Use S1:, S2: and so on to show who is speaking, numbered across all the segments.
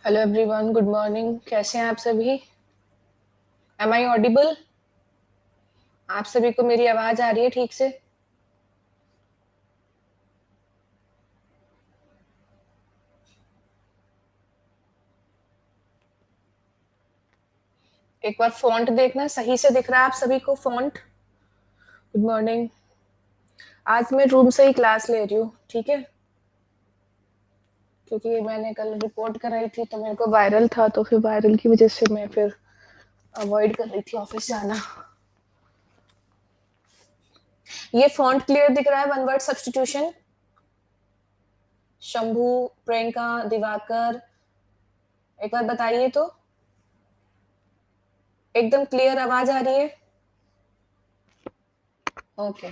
S1: Hello everyone, good morning. कैसे हैं आप सभी? Am I audible? आप सभी को मेरी आवाज आ रही है ठीक से? एक बार फॉन्ट देखना, सही से दिख रहा है आप सभी को फॉन्ट? Good morning. आज मैं रूम से ही क्लास ले रही हूँ, ठीक है? क्योंकि मैंने कल रिपोर्ट कराई थी तो मेरे को वायरल था, तो फिर वायरल की वजह से मैं फिर अवॉइड कर रही थी ऑफिस जाना। ये फॉन्ट क्लियर दिख रहा है? One word substitution. Shambhu, Priyanka, Diwakar, एक बार बताइए तो। एकदम क्लियर आवाज आ रही है? ओके।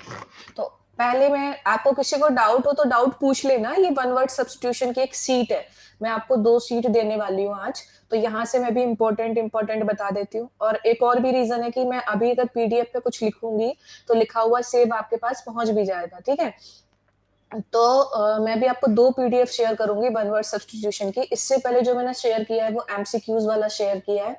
S1: तो पहले मैं आपको किसी को डाउट हो तो डाउट पूछ लेना। ये वन वर्ड सब्स्टिट्यूशन की एक सीट है। मैं आपको 2 सीट देने वाली हूँ आज, तो यहाँ से मैं भी इम्पोर्टेंट बता देती हूँ। और एक और भी रीजन है कि मैं अभी अगर पीडीएफ पे कुछ लिखूंगी तो लिखा हुआ सेव आपके पास पहुंच भी जाएगा, ठीक है? तो मैं भी आपको 2 पीडीएफ शेयर करूंगी वन वर्ड सब्स्टिट्यूशन की। इससे पहले जो मैंने शेयर किया है वो एमसीक्यूज वाला शेयर किया है।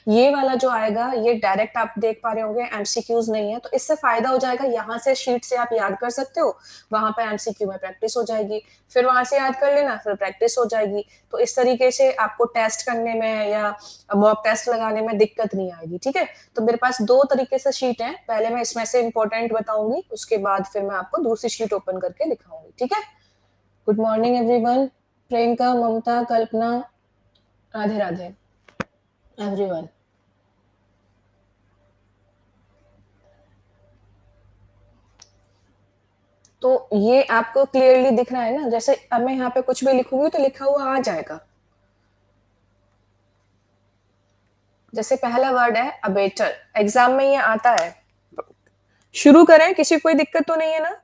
S1: ये वाला जो आएगा ये डायरेक्ट आप देख पा रहे होंगे, एमसीक्यूज नहीं है। तो इससे फायदा हो जाएगा, यहाँ से शीट से आप याद कर सकते हो, वहां पे एमसीक्यू में प्रैक्टिस हो जाएगी, फिर वहां से याद कर लेना, फिर प्रैक्टिस हो जाएगी। तो इस तरीके से आपको टेस्ट करने में या मॉक टेस्ट लगाने में दिक्कत नहीं आएगी, ठीक है? तो मेरे पास 2 तरीके से शीट है। पहले मैं इसमें से इंपॉर्टेंट बताऊंगी, उसके बाद फिर मैं आपको दूसरी शीट ओपन करके दिखाऊंगी, ठीक है? Good morning everyone. Priyanka, Mamta, Kalpana, Radhe Radhe everyone. तो ये आपको क्लियरली दिख रहा है ना? जैसे अब मैं यहाँ पे कुछ भी लिखूंगी तो लिखा हुआ आ जाएगा। जैसे पहला वर्ड है अबेटर, एग्जाम में ये आता है। शुरू करें? किसी को कोई दिक्कत तो नहीं है ना?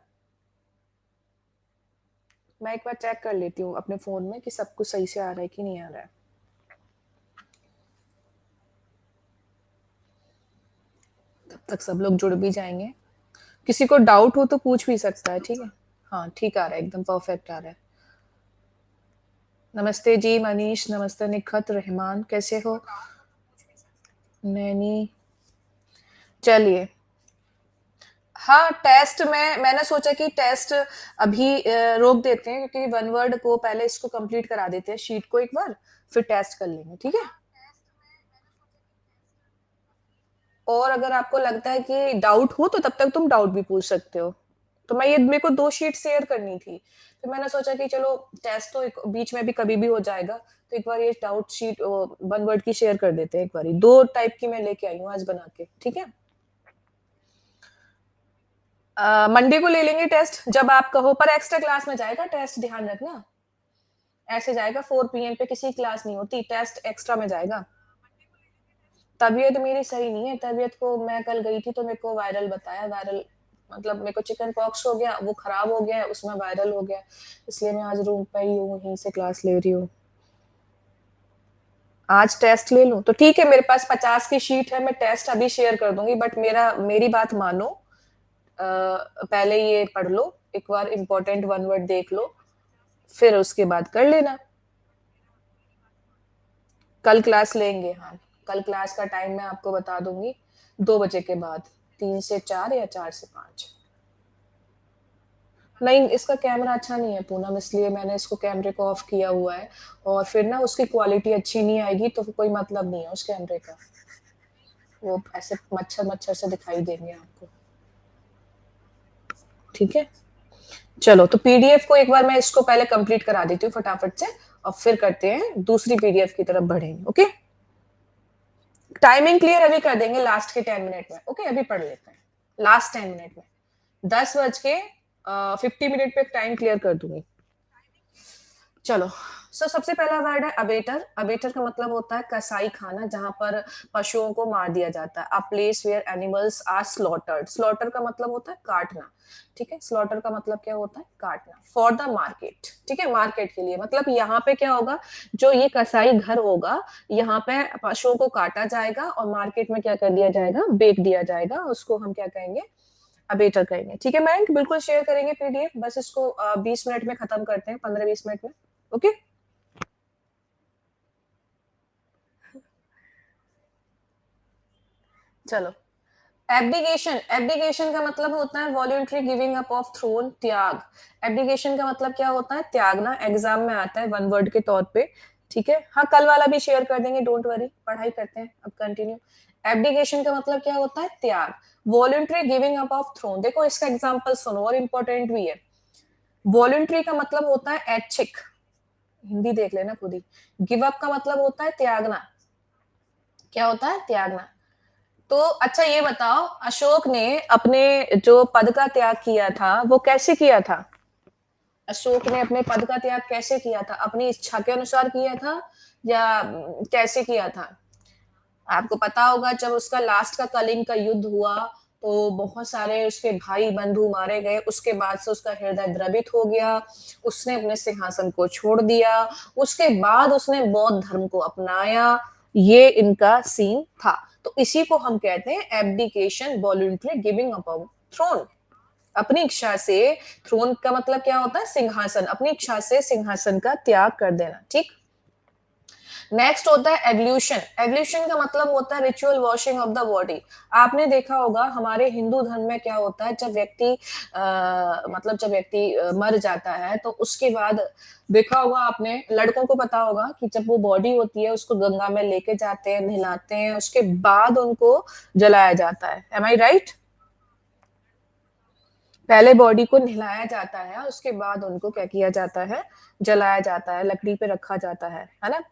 S1: मैं एक बार चेक कर लेती हूँ अपने फोन में कि सब कुछ सही से आ रहा है कि नहीं आ रहा है। तब तक सब लोग जुड़ भी जाएंगे। किसी को डाउट हो तो पूछ भी सकता है, ठीक है? हाँ, ठीक आ रहा है, एकदम परफेक्ट आ रहा है। नमस्ते जी मनीष, नमस्ते निखत, रहमान, कैसे हो? नैनी, चलिए। हाँ, टेस्ट में मैंने सोचा कि टेस्ट अभी रोक देते हैं, क्योंकि वन वर्ड को पहले इसको कंप्लीट करा देते हैं, शीट को एक बार, फिर टेस्ट कर लेंगे, ठीक है? और अगर आपको लगता है कि डाउट हो तो तब तक तुम डाउट भी पूछ सकते हो। तो मैं ये मेरे को 2 शीट शेयर करनी थी, तो मैंने सोचा कि चलो टेस्ट तो बीच में भी कभी भी हो जाएगा, तो एक बार ये डाउट शीट वन वर्ड की शेयर कर देते हैं एक बार। 2 टाइप की मैं लेके आई हूँ आज बना के, ठीक है? मंडे को ले लेंगे टेस्ट, जब आप कहो, पर एक्स्ट्रा क्लास में जाएगा टेस्ट, ध्यान रखना। ऐसे जाएगा 4 PM पे, किसी क्लास नहीं होती, टेस्ट एक्स्ट्रा में जाएगा। तबीयत मेरी सही नहीं है। तबीयत को मैं कल गई थी तो मेरे को वायरल बताया। वायरल मतलब मेरे को चिकन पॉक्स हो गया, वो खराब हो गया, उसमें वायरल हो गया, इसलिए मैं आज रूम पे ही हूँ, यहीं से क्लास ले रही हूँ। आज टेस्ट ले लूं तो ठीक है, मेरे पास 50 की शीट है, मैं टेस्ट अभी शेयर कर दूंगी, बट मेरी बात मानो। पहले ये पढ़ लो एक बार, इंपॉर्टेंट वन वर्ड देख लो, फिर उसके बाद कर लेना। कल क्लास लेंगे, हाँ। कल क्लास का टाइम मैं आपको बता दूंगी, 2 बजे के बाद, 3 से 4 या 4 से 5। नहीं, इसका कैमरा अच्छा नहीं है पूनम, इसलिए मैंने इसको कैमरे को ऑफ किया हुआ है। और फिर ना उसकी क्वालिटी अच्छी नहीं आएगी, तो कोई मतलब नहीं है उस कैमरे का। वो ऐसे मच्छर मच्छर से दिखाई देंगे आपको, ठीक है? चलो, तो पीडीएफ को एक बार मैं इसको पहले कंप्लीट करा देती हूँ फटाफट से, और फिर करते हैं दूसरी पीडीएफ की तरफ बढ़ेंगे, ओके? टाइमिंग क्लियर अभी कर देंगे लास्ट के 10 मिनट में, ओके? अभी पढ़ लेते हैं लास्ट 10 मिनट में। 10 बज के 50 मिनट पे टाइम क्लियर कर दूंगी। चलो। सबसे पहला वर्ड है अबेटर। अबेटर का मतलब होता है कसाई खाना, जहां पर पशुओं को मार दिया जाता है। A place where animals are slaughtered. Slaughter का मतलब होता है काटना, ठीक है? स्लॉटर का मतलब क्या होता है? काटना। फॉर द मार्केट, ठीक है? मार्केट के लिए, मतलब यहाँ पे क्या होगा, जो ये कसाई घर होगा, यहाँ पे पशुओं को काटा जाएगा और मार्केट में क्या कर दिया जाएगा? बेच दिया जाएगा। उसको हम क्या कहेंगे? अबेटर कहेंगे, ठीक है? मैं बिल्कुल शेयर करेंगे पीडीएफ, बस इसको 20 मिनट में खत्म करते हैं, 15-20 मिनट में, ओके? चलो, एब्डिकेशन, एब्डिकेशन का मतलब होता है voluntary giving up of throne, त्याग। एब्डिकेशन का मतलब क्या होता है? त्यागना। एग्जाम में आता है वन वर्ड के तौर पे, ठीक है। हाँ, कल वाला भी शेयर कर देंगे, डोंट वरी, पढ़ाई करते हैं अब, कंटिन्यू। एब्डिकेशन का मतलब क्या होता है? त्याग। Voluntary giving up of throne, देखो इसका एग्जाम्पल सुनो, और इंपॉर्टेंट भी है। वॉलंटरी का मतलब होता है ऐच्छिक, हिंदी देख लेना खुद ही। गिव अप का मतलब होता है त्यागना। क्या होता है? त्यागना। तो अच्छा ये बताओ, अशोक ने अपने जो पद का त्याग किया था वो कैसे किया था? अशोक ने अपने पद का त्याग कैसे किया था? अपनी इच्छा के अनुसार किया था या कैसे किया था? आपको पता होगा, जब उसका लास्ट का कलिंग का युद्ध हुआ तो बहुत सारे उसके भाई बंधु मारे गए, उसके बाद से उसका हृदय द्रवित हो गया, उसने अपने सिंहासन को छोड़ दिया, उसके बाद उसने बौद्ध धर्म को अपनाया। ये इनका सीन था। तो इसी को हम कहते हैं abdication, voluntary giving up of throne. अपनी इच्छा से, थ्रोन का मतलब क्या होता है? सिंहासन। अपनी इच्छा से सिंहासन का त्याग कर देना, ठीक। नेक्स्ट होता है एवल्यूशन। एवल्यूशन का मतलब होता है ritual washing of the body. आपने देखा होगा हमारे हिंदू धर्म में क्या होता है, जब व्यक्ति मतलब जब व्यक्ति मर जाता है तो उसके बाद देखा होगा आपने, लड़कों को पता होगा कि जब वो बॉडी होती है उसको गंगा में लेके जाते हैं, नहलाते हैं, उसके बाद उनको जलाया जाता है। एम आई राइट? पहले बॉडी को नहलाया जाता है, उसके बाद उनको क्या किया जाता है? जलाया जाता है, लकड़ी पे रखा जाता है ना।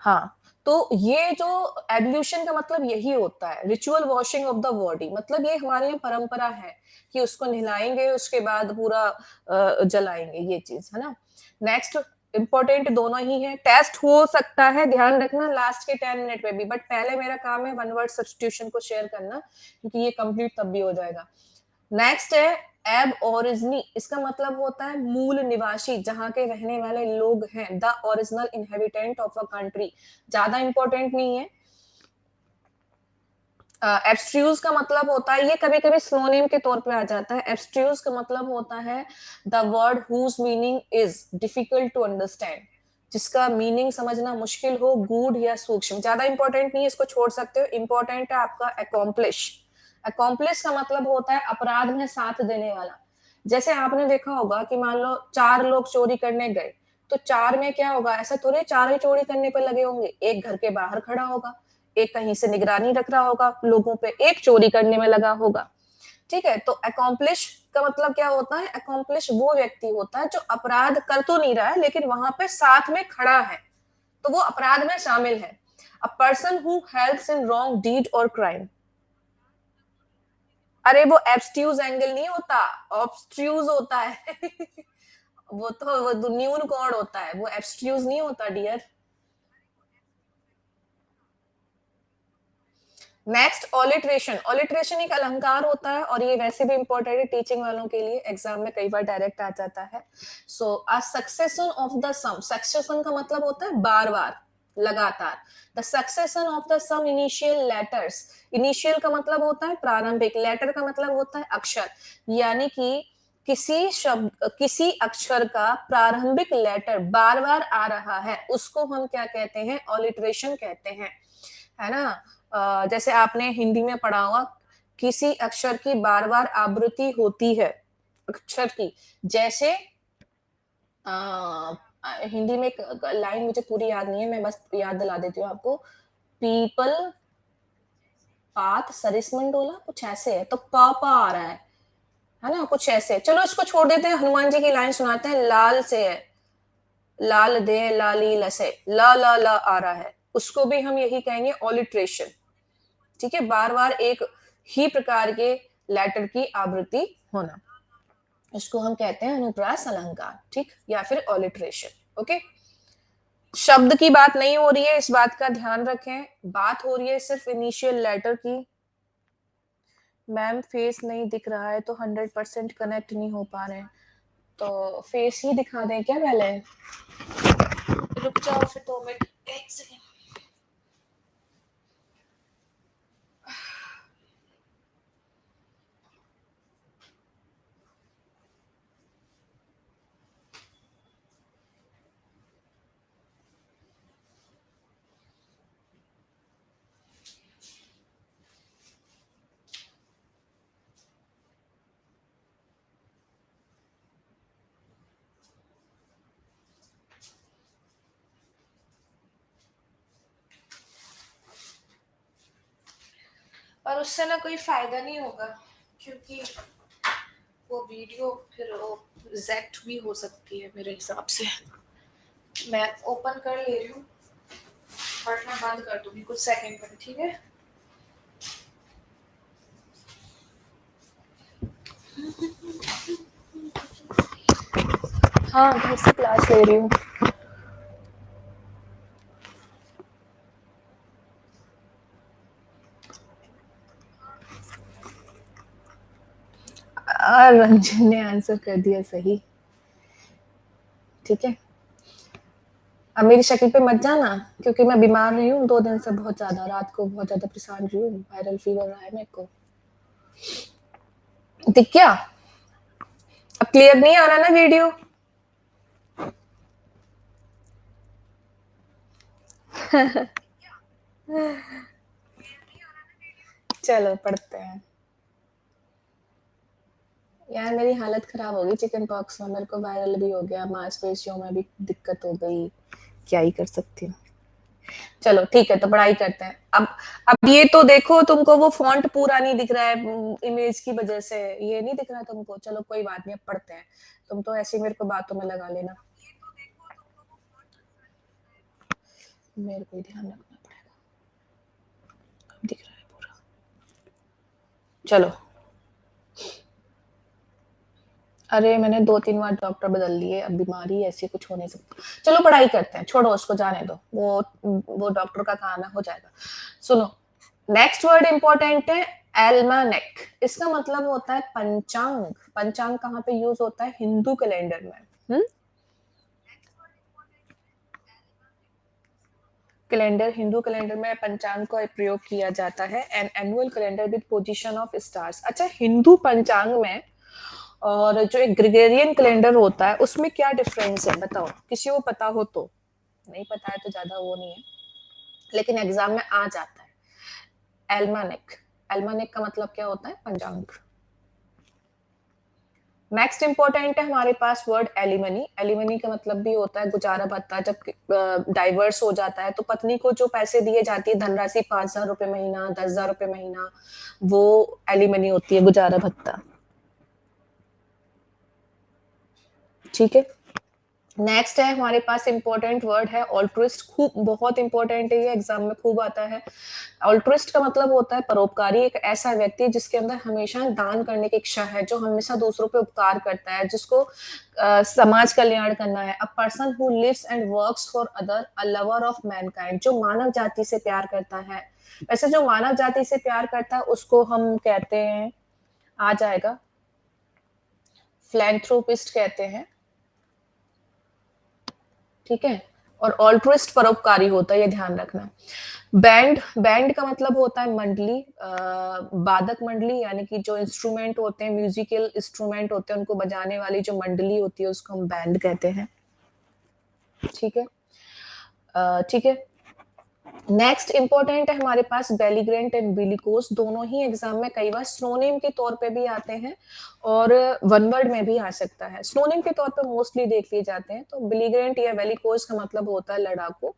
S1: हाँ, तो ये जो एवोल्यूशन का मतलब यही होता है, ritual washing of the body. मतलब ये हमारे यहाँ परंपरा है कि उसको नहलाएंगे, उसके बाद पूरा जलाएंगे, ये चीज है ना। नेक्स्ट, इंपॉर्टेंट दोनों ही है, टेस्ट हो सकता है, ध्यान रखना लास्ट के 10 मिनट में भी, बट पहले मेरा काम है वन वर्ड सब्स्टिट्यूशन को शेयर करना, क्योंकि ये कंप्लीट तब भी हो जाएगा। नेक्स्ट है एब ओरिजिनी। इसका मतलब होता है मूल निवासी, जहां के रहने वाले लोग हैं, the original inhabitant of a country. ज्यादा इंपॉर्टेंट नहीं है। एब्स्ट्रूज का मतलब होता है, ये कभी कभी स्लोनेम के तौर पे आ जाता है। एब्स्ट्रूज का मतलब होता है the word whose meaning is difficult to understand, जिसका मीनिंग समझना मुश्किल हो, गूढ़ या सूक्ष्म। ज्यादा इंपॉर्टेंट नहीं है, इसको छोड़ सकते हो। इंपॉर्टेंट है आपका अकॉम्प्लिश। अकॉम्प्लिश का मतलब होता है अपराध में साथ देने वाला। जैसे आपने देखा होगा कि मान लो 4 लोग चोरी करने गए, तो 4 में क्या होगा? ऐसा थोड़े 4 ही चोरी करने पर लगे होंगे, एक घर के बाहर खड़ा होगा, एक कहीं से निगरानी रख रहा होगा लोगों पे, एक चोरी करने में लगा होगा, ठीक है। तो अकॉम्प्लिश का मतलब क्या होता है? अकॉम्प्लिश वो व्यक्ति होता है जो अपराध कर तो नहीं रहा है लेकिन वहां पे साथ में खड़ा है, तो वो अपराध में शामिल है। A person who helps in wrong deed और क्राइम। अरे वो एब्स्ट्यूज एंगल नहीं होता, ऑब्स्ट्रूज होता है। वो तो वो न्यून कॉर्ड होता है, वो एब्स्ट्रूज नहीं होता डियर। नेक्स्ट, ऑलिट्रेशन। ऑलिट्रेशन एक अलंकार होता है और ये वैसे भी इंपॉर्टेंट है टीचिंग वालों के लिए, एग्जाम में कई बार डायरेक्ट आ जाता है। So a succession of the some. Succession का मतलब होता है बार बार, लगातार। The succession of the some initial letters. Initial का मतलब होता है प्रारंभिक, लेटर का मतलब होता है अक्षर, यानी कि किसी शब्द, किसी अक्षर का प्रारंभिक लेटर बार बार आ रहा है, उसको हम क्या कहते हैं? ऑलिट्रेशन कहते हैं, है ना। जैसे आपने हिंदी में पढ़ा होगा, किसी अक्षर की बार बार आवृत्ति होती है, अक्षर की। जैसे हिंदी में एक लाइन मुझे पूरी याद नहीं है, मैं बस याद दिला देती हूँ आपको। पीपल, पात, सरिसमंडोला, कुछ ऐसे है, तो पापा आ रहा है ना, कुछ ऐसे। चलो इसको छोड़ देते हैं, हनुमान जी की लाइन सुनाते हैं। लाल से है, लाल दे लाली लसे, ला ला ला आ रहा है, उसको भी हम यही कहेंगे ऑलिट्रेशन, ठीक है। बार बार एक ही प्रकार के लेटर की आवृत्ति होना, इसको हम कहते हैं अनुप्रास अलंकार, ठीक, या फिर ऑलिट्रेशन। ओके, शब्द की बात नहीं हो रही है, इस बात का ध्यान रखें। बात हो रही है सिर्फ इनिशियल लेटर की। मैम फेस नहीं दिख रहा है तो 100% कनेक्ट नहीं हो पा रहे हैं, तो फेस ही दिखा दें क्या पहले? रुक जाओ फिर 2 मिनट, एक सेकेंड। और उससे ना कोई फायदा नहीं होगा, क्योंकि वो वीडियो फिर वो रिजेक्ट भी हो सकती है मेरे हिसाब से। मैं ओपन कर ले रही हूँ, बट मैं बंद कर दूंगी कुछ सेकंड में, ठीक है। हाँ, घर से क्लास ले रही हूँ। रंजन ने आंसर कर दिया सही, ठीक है। अब मेरी शक्ल पे मत जाना, क्योंकि मैं बीमार रही हूँ 2 दिन से बहुत ज्यादा, रात को बहुत ज्यादा परेशान रही हूँ, वायरल फीवर रहा है मेरे को। दिख गया? अब क्लियर नहीं आ रहा ना वीडियो? चलो पढ़ते हैं। यार मेरी हालत खराब हो गई चिकन पॉक्स में, मेरे को वायरल भी हो गया, मांसपेशियों में भी दिक्कत हो गई, क्या ही कर सकती हूँ। चलो ठीक है, तो पढ़ाई करते हैं। अब ये तो देखो, तुमको वो फॉन्ट पूरा नहीं दिख रहा है इमेज की वजह से, ये नहीं दिख रहा तुमको। चलो कोई बात नहीं, अब पढ़ते हैं। तुम तो ऐसे ही मेरे को बातों में लगा लेना, मेरे को ही ध्यान रखना पड़ेगा। अब दिख रहा है पूरा। चलो, अरे मैंने 2-3 बार डॉक्टर बदल लिए, अब बीमारी ऐसी कुछ हो नहीं सकता। चलो पढ़ाई करते हैं, छोड़ो उसको, जाने दो, वो डॉक्टर का काम है, हो जाएगा। सुनो, नेक्स्ट वर्ड इंपॉर्टेंट है, एल्मानेक। इसका मतलब होता है पंचांग। पंचांग कहाँ पे यूज होता है? हिंदू कैलेंडर में। कैलेंडर, हिंदू कैलेंडर में पंचांग का प्रयोग किया जाता है। An annual calendar with position of stars. अच्छा, हिंदू पंचांग में और जो एक ग्रेगोरियन कैलेंडर होता है उसमें क्या डिफरेंस है, बताओ, किसी को पता हो तो। नहीं पता है तो ज्यादा वो नहीं है, लेकिन एग्जाम में आ जाता है। एल्मानिक, एल्मानिक का मतलब क्या होता है? पंचांग। नेक्स्ट इंपॉर्टेंट है हमारे पास वर्ड एलिमनी। एलिमनी का मतलब भी होता है गुजारा भत्ता। जब डाइवर्स हो जाता है तो पत्नी को जो पैसे दिए जाती है धनराशि, 5,000 रुपए महीना, 10,000 रुपए महीना, वो एलिमनी होती है, गुजारा भत्ता, ठीक है। नेक्स्ट है हमारे पास इंपॉर्टेंट वर्ड है ऑल्ट्रिस्ट। खूब बहुत इंपॉर्टेंट है, ये एग्जाम में खूब आता है। ऑल्ट्रिस्ट का मतलब होता है परोपकारी। एक ऐसा व्यक्ति जिसके अंदर हमेशा दान करने की इच्छा है, जो हमेशा दूसरों पे उपकार करता है, जिसको समाज कल्याण करना है। A person who lives and works for other, a lover of mankind, जो मानव जाति से प्यार करता है। वैसे जो मानव जाति से प्यार करता है उसको हम कहते हैं, आ जाएगा, फिलैंथ्रोपिस्ट कहते हैं, ठीक है। और ऑल्ट्रिस्ट परोपकारी होता है, ये ध्यान रखना। बैंड, बैंड का मतलब होता है मंडली, वादक मंडली, यानी कि जो इंस्ट्रूमेंट होते हैं, म्यूजिकल इंस्ट्रूमेंट होते हैं, उनको बजाने वाली जो मंडली होती है उसको हम बैंड कहते हैं, ठीक है। ठीक है। नेक्स्ट इंपॉर्टेंट है हमारे पास बेलीग्रेंट एंड बिलिकोस। दोनों ही एग्जाम में कई बार स्नोनिम के तौर पे भी आते हैं और वन वर्ड में भी आ सकता है। स्नोनिम के तौर पे मोस्टली देख लिए जाते हैं। तो बेलीग्रेंट या बेलिकोस का मतलब होता है लड़ाकू,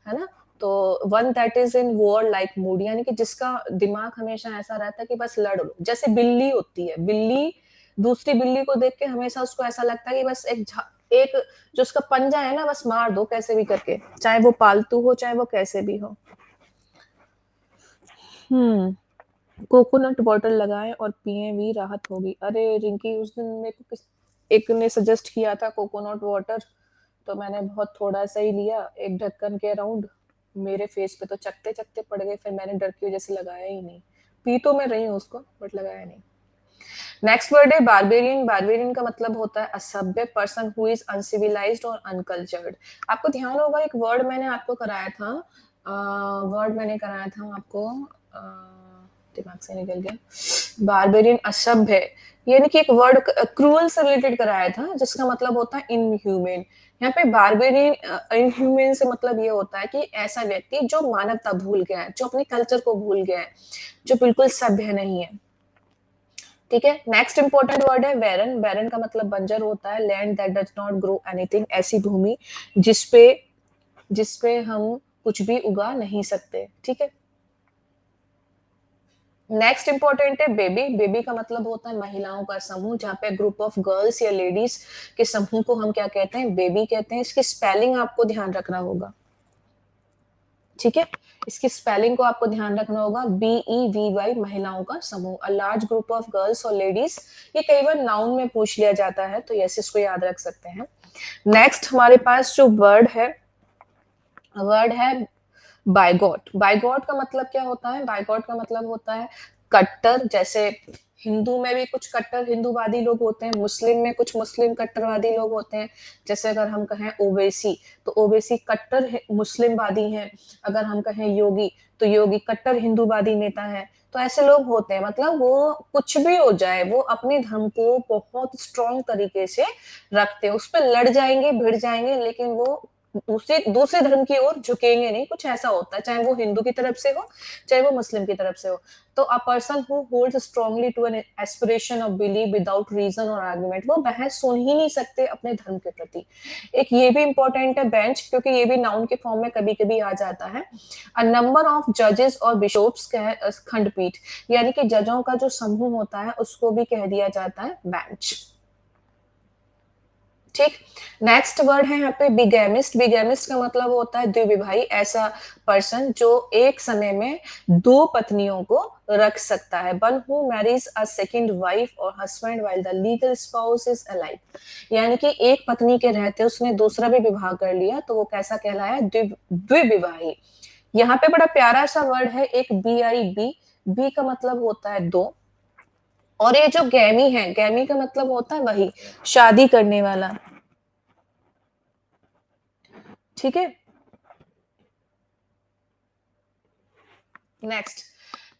S1: है ना। तो one that is in war like mood, यानी कि जिसका दिमाग हमेशा ऐसा रहता है कि बस लड़ लो। जैसे बिल्ली होती है, बिल्ली दूसरी बिल्ली को देख के हमेशा उसको ऐसा लगता है कि बस एक जो उसका पंजा है ना, बस मार दो कैसे भी करके, चाहे वो पालतू हो चाहे वो कैसे भी हो। कोकोनट वाटर लगाएं और पिए भी राहत होगी। अरे रिंकी, उस दिन मेरे को एक ने सजेस्ट किया था कोकोनट वाटर, तो मैंने बहुत थोड़ा सा ही लिया, एक ढक्कन के अराउंड। मेरे फेस पे तो चकते चकते पड़ गए, फिर मैंने डर की वजह से लगाया ही नहीं। पी तो मैं रही हूँ उसको, बट लगाया नहीं। नेक्स्ट वर्ड है बारबेरियन। बारबेरियन का मतलब होता है असभ्य, पर्सन हु इज अनसिविलाइज्ड और अनकल्चर्ड। आपको ध्यान होगा एक वर्ड मैंने आपको कराया था, वर्ड मैंने कराया था आपको, दिमाग से निकल गया। बारबेरियन असभ्य, यानी कि एक वर्ड क्रूअल से रिलेटेड कराया था, जिसका मतलब होता है इनह्यूमेन। यहाँ पे बारबेरियन इनह्यूमेन से मतलब ये होता है कि ऐसा व्यक्ति जो मानवता भूल गया है, जो अपने कल्चर को भूल गया है, जो बिल्कुल सभ्य नहीं है, ठीक है। नेक्स्ट इंपॉर्टेंट वर्ड है बैरन। बैरन का मतलब बंजर होता है। Land that does not grow anything, ऐसी भूमि जिसपे जिसपे हम कुछ भी उगा नहीं सकते, ठीक है। नेक्स्ट इंपॉर्टेंट है बेबी। बेबी का मतलब होता है महिलाओं का समूह, जहाँ पे ग्रुप ऑफ गर्ल्स या लेडीज के समूह को हम क्या कहते हैं, बेबी कहते हैं। इसकी स्पेलिंग आपको ध्यान रखना होगा, ठीक है। इसकी स्पेलिंग को आपको ध्यान रखना होगा, BEVY, महिलाओं का समूह, a large group of girls और लेडीज। ये कई बार नाउन में पूछ लिया जाता है, तो यस इसको याद रख सकते हैं। नेक्स्ट हमारे पास जो वर्ड है बाइगॉट। बाइगॉट का मतलब क्या होता है, बाइगॉट का मतलब होता है कट्टर। जैसे हिंदू में भी कुछ कट्टर हिंदूवादी लोग होते हैं, मुस्लिम में कुछ मुस्लिम कट्टरवादी लोग होते हैं। जैसे अगर हम कहें ओवैसी, तो ओवैसी कट्टर मुस्लिमवादी हैं। अगर हम कहें योगी, तो योगी कट्टर हिंदूवादी नेता है। तो ऐसे लोग होते हैं, मतलब वो कुछ भी हो जाए, वो अपने धर्म को बहुत स्ट्रॉन्ग तरीके से रखते हैं, उस पर लड़ जाएंगे, भिड़ जाएंगे, लेकिन वो दूसरे दूसरे धर्म की ओर झुकेंगे नहीं। कुछ ऐसा होता है, चाहे वो हिंदू की तरफ से हो, चाहे वो मुस्लिम की तरफ से हो। तो a person who holds strongly to an aspiration of believe without reason और आर्गुमेंट, वो बहस सुन ही नहीं सकते अपने धर्म के प्रति। एक ये भी इंपॉर्टेंट है बेंच, क्योंकि ये भी नाउन के फॉर्म में कभी कभी आ जाता है। अ नंबर ऑफ जजेस और बिशोप्स खंडपीठ, यानी कि जजों का जो समूह होता है उसको भी कह दिया जाता है बेंच, ठीक। नेक्स्ट वर्ड है यहाँ पे बिगेमिस्ट। बिगेमिस्ट का मतलब होता है द्विविवाही, ऐसा पर्सन जो एक समय में दो पत्नियों को रख सकता है। One who marries a second wife और husband while the legal spouse is alive, यानी कि एक पत्नी के रहते उसने दूसरा भी विवाह कर लिया, तो वो कैसा कहलाया, द्विविवाही। यहाँ पे बड़ा प्यारा सा वर्ड है एक BIB। बी का मतलब होता है दो, और ये जो गैमी है, गैमी का मतलब होता है वही शादी करने वाला, ठीक है। नेक्स्ट,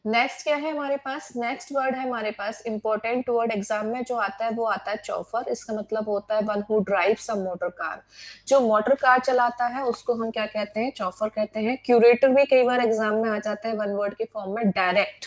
S1: नेक्स्ट क्या है हमारे पास, नेक्स्ट वर्ड है हमारे पास इंपॉर्टेंट वर्ड, एग्जाम में जो आता है वो आता है चौफर। इसका मतलब होता है one who drives a motor car. जो मोटर कार चलाता है उसको हम क्या कहते हैं, चौफर कहते हैं। क्यूरेटर भी कई बार एग्जाम में आ जाता है वन वर्ड के फॉर्म में, डायरेक्ट,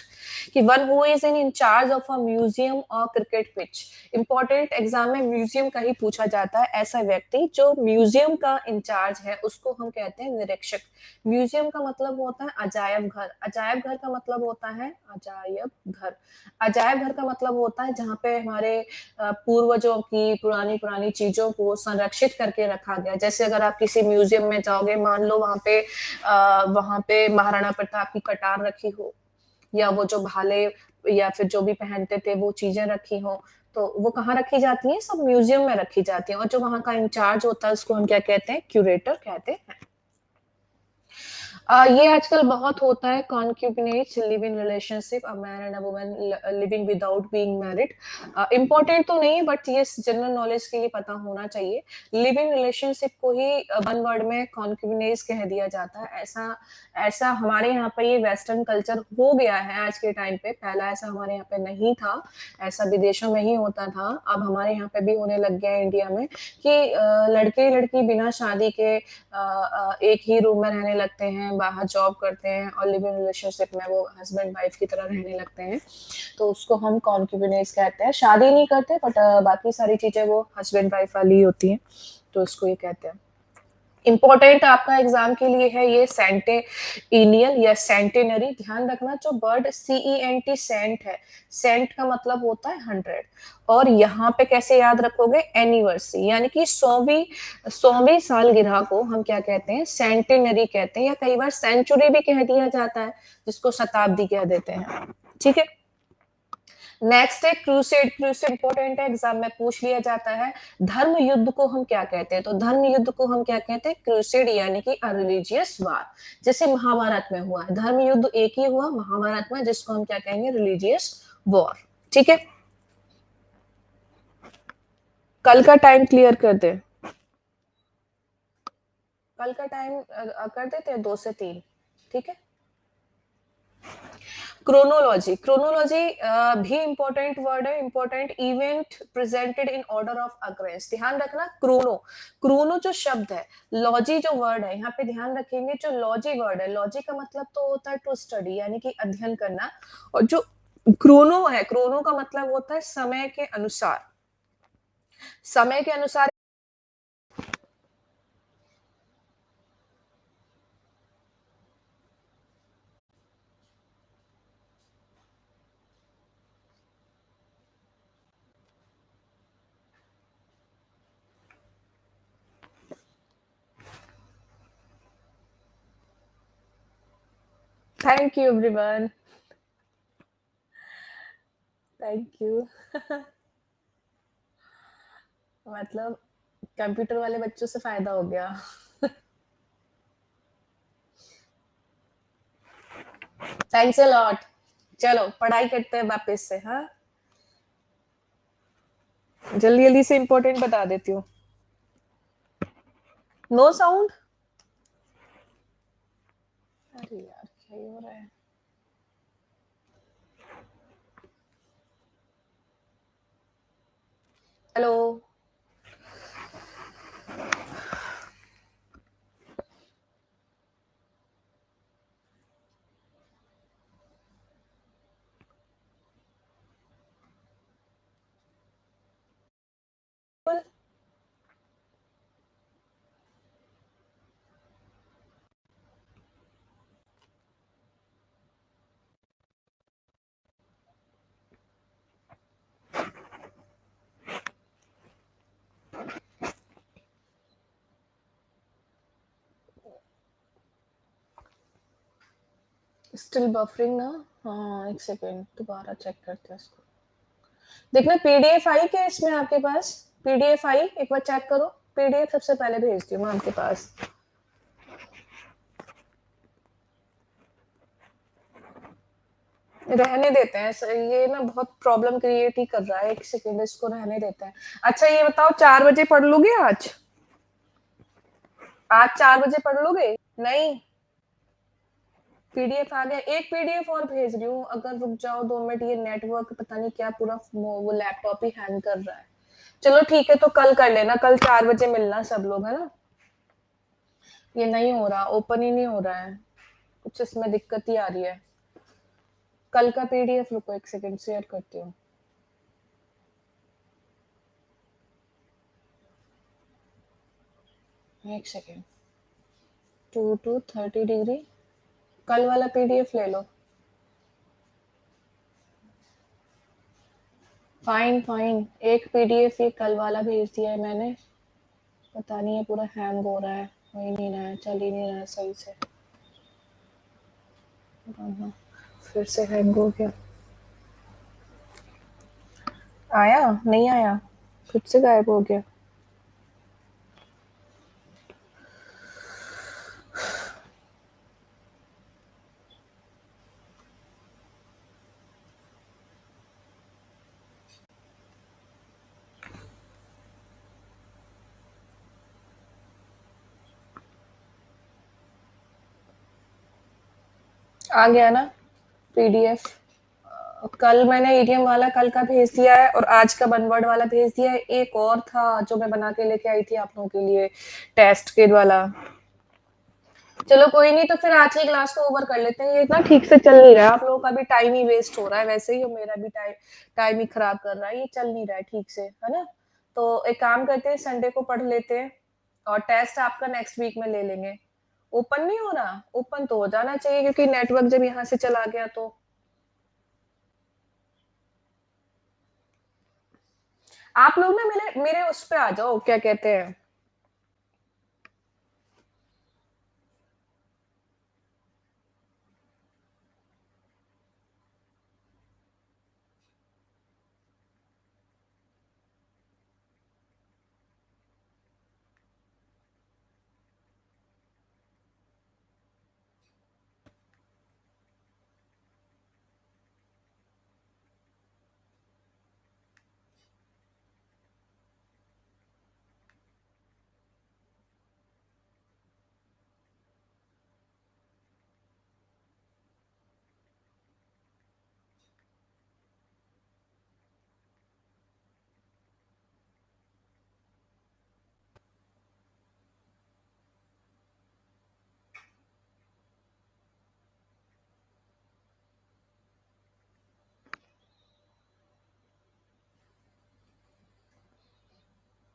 S1: कि one who is in charge of a museum और क्रिकेट पिच। इंपॉर्टेंट एग्जाम में म्यूजियम का ही पूछा जाता है। ऐसा व्यक्ति जो म्यूजियम का इंचार्ज है उसको हम कहते हैं निरीक्षक। म्यूजियम का मतलब होता है अजायब घर। अजायब घर का मतलब होता है अजायब घर। अजायब घर का मतलब होता है जहाँ पे हमारे पूर्वजों की पुरानी पुरानी चीजों को संरक्षित करके रखा गया। जैसे अगर आप किसी म्यूजियम में जाओगे, मान लो वहां पे महाराणा प्रताप की कटार रखी हो, या वो जो भाले या फिर जो भी पहनते थे वो चीजें रखी हो, तो वो कहाँ रखी जाती हैं, सब म्यूजियम में रखी जाती हैं। और जो वहाँ का इंचार्ज होता है उसको हम क्या कहते हैं, क्यूरेटर कहते हैं। ये आजकल बहुत होता है, concubinage, live in relationship, a man and a woman living without being married. Important तो नहीं है, बट ये जनरल नॉलेज के लिए पता होना चाहिए। लिव इन रिलेशनशिप को ही वन वर्ड में कॉन्क्यूबिनेज कह दिया जाता है। ऐसा ऐसा हमारे यहाँ पे ये वेस्टर्न कल्चर हो गया है आज के टाइम पे, पहला ऐसा हमारे यहाँ पे नहीं था, ऐसा विदेशों में ही होता था। अब हमारे यहाँ पे भी होने लग गया है इंडिया में, कि लड़के लड़की बिना शादी के एक ही रूम में रहने लगते हैं, बाहर जॉब करते हैं, और लिव इन रिलेशनशिप में वो हस्बैंड वाइफ की तरह रहने लगते हैं। तो उसको हम कॉन्क्यूबिनेज कहते हैं। शादी नहीं करते, बट बाकी सारी चीजें वो हस्बैंड वाइफ वाली होती हैं, तो उसको ये कहते हैं। इंपॉर्टेंट आपका एग्जाम के लिए है ये सेंटेनियल या सेंटेनरी। ध्यान रखना, जो वर्ड CENT सेंट है, सेंट का मतलब होता है 100, और यहाँ पे कैसे याद रखोगे, एनिवर्सरी, यानी कि 100वीं सालगिरह को हम क्या कहते हैं, सेंटेनरी कहते हैं, या कई बार सेंचुरी भी कह दिया जाता है, जिसको शताब्दी कह देते हैं, ठीक है। नेक्स्ट है क्रूसेड। क्रूसेड इंपॉर्टेंट है, एग्जाम में पूछ लिया जाता है। धर्म युद्ध को हम क्या कहते हैं, तो धर्म युद्ध को हम क्या कहते हैं, क्रूसेड, यानी कि रिलीजियस वार। जैसे महाभारत में हुआ, धर्म युद्ध एक ही हुआ महाभारत में, जिसको हम क्या कहेंगे, रिलीजियस वॉर, ठीक है। कल का टाइम क्लियर कर दे, कल का टाइम कर देते हैं 2 से 3, ठीक है। क्रोनोलॉजी। क्रोनोलॉजी भी इंपॉर्टेंट वर्ड है, important event presented in order of occurrence. ध्यान रखना, क्रोनो, क्रोनो जो शब्द है, लॉजी जो वर्ड है, यहाँ पे ध्यान रखेंगे, जो लॉजी वर्ड है, लॉजी का मतलब तो होता है टू स्टडी, यानी कि अध्ययन करना, और जो क्रोनो है, क्रोनो का मतलब होता है समय के अनुसार, समय के अनुसार। Thank you everyone, thank you. मतलब कंप्यूटर वाले बच्चों से फायदा हो गया। Thanks a lot. चलो पढ़ाई करते हैं वापस से, हाँ। जल्दी जल्दी से इम्पोर्टेंट बता देती हूँ। No sound. अरे यार क्या ही हो रहा है। हेलो। स्टिल बफरिंग ना। हाँ एक सेकेंड, दोबारा चेक करते हैं इसको। देखना पीडीएफ आई क्या इसमें आपके पास? पीडीएफ आई, एक बार चेक करो। पीडीएफ सबसे पहले भेजती हूँ मैं आपके पास। रहने देते हैं ये ना बहुत प्रॉब्लम क्रिएट ही कर रहा है। एक सेकेंड, इसको रहने देते हैं। अच्छा ये बताओ, 4 बजे पढ़ लोगे आज? आज 4 बजे पढ़ लोगे? नहीं, पीडीएफ आ गया। एक पीडीएफ और भेज रही हूँ, अगर रुक जाओ 2 मिनट। ये नेटवर्क पता नहीं क्या, पूरा वो लैपटॉप ही हैंग कर रहा है। चलो ठीक है, तो कल कर लेना, कल 4 बजे मिलना सब लोग, है ना। ये नहीं हो रहा, ओपन ही नहीं हो रहा है, कुछ इसमें दिक्कत ही आ रही है। कल का पीडीएफ, रुको एक सेकंड शेयर करती हूँ। एक सेकंड। 2 to 30 डिग्री, कल वाला पीडीएफ ले लो। फाइन फाइन, एक पीडीएफ ये कल वाला भेज दिया है मैंने। पता नहीं है, पूरा हैंग हो रहा है, हो ही नहीं रहा है, चल ही नहीं रहा है सही से। हाँ, फिर से हैंग हो गया। आया नहीं आया, खुद से गायब हो गया। आ गया ना पीडीएफ? कल मैंने ईडीएम वाला कल का भेज दिया है, और आज का वन वर्ड वाला भेज दिया है। एक और था जो मैं बना के लेके आई थी आप लोगों के लिए, टेस्ट के वाला। चलो कोई नहीं, तो फिर आज की क्लास को ओवर कर लेते हैं। ये ना ठीक से चल नहीं रहा है, आप लोगों का भी टाइम ही वेस्ट हो रहा है वैसे ही, और मेरा भी टाइम टाइम ही खराब कर रहा है। ये चल नहीं रहा है ठीक से, है ना। तो एक काम करते हैं, संडे को पढ़ लेते हैं, और टेस्ट आपका नेक्स्ट वीक में ले लेंगे। ओपन नहीं हो रहा? ओपन तो हो जाना चाहिए, क्योंकि नेटवर्क जब यहाँ से चला गया तो। आप लोग ना मेरे मेरे उस पे आ जाओ, क्या कहते हैं।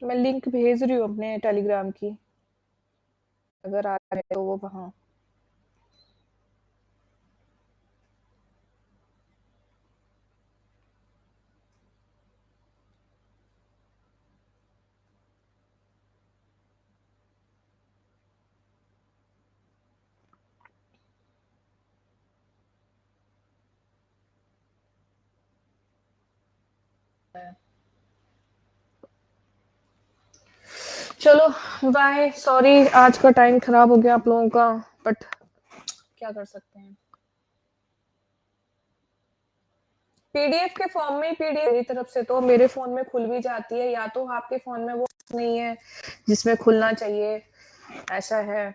S1: मैं लिंक भेज रही हूँ अपने टेलीग्राम की, अगर आ रहे तो वो वहाँ। चलो बाय, सॉरी आज का टाइम खराब हो गया आप लोगों का, बट क्या कर सकते हैं। पीडीएफ के फॉर्म में ही पीडीएफ मेरी तरफ से तो मेरे फोन में खुल भी जाती है, या तो आपके फोन में वो नहीं है जिसमें खुलना चाहिए, ऐसा है,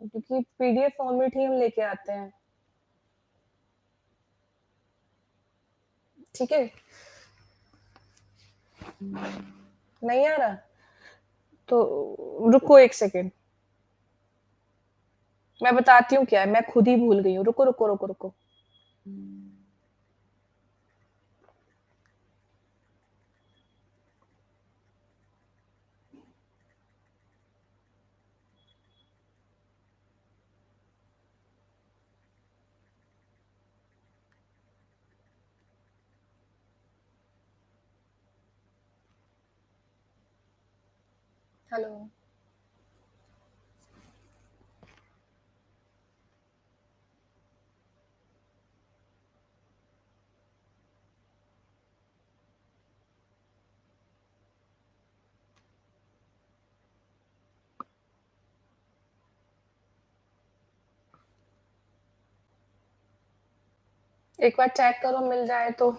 S1: क्योंकि पीडीएफ फॉर्मेट ही हम लेके आते हैं। ठीक है, नहीं आ रहा तो रुको एक सेकेंड, मैं बताती हूँ क्या है, मैं खुद ही भूल गई हूँ, रुको रुको रुको रुको। हेलो, एक बार चेक करो मिल जाए तो।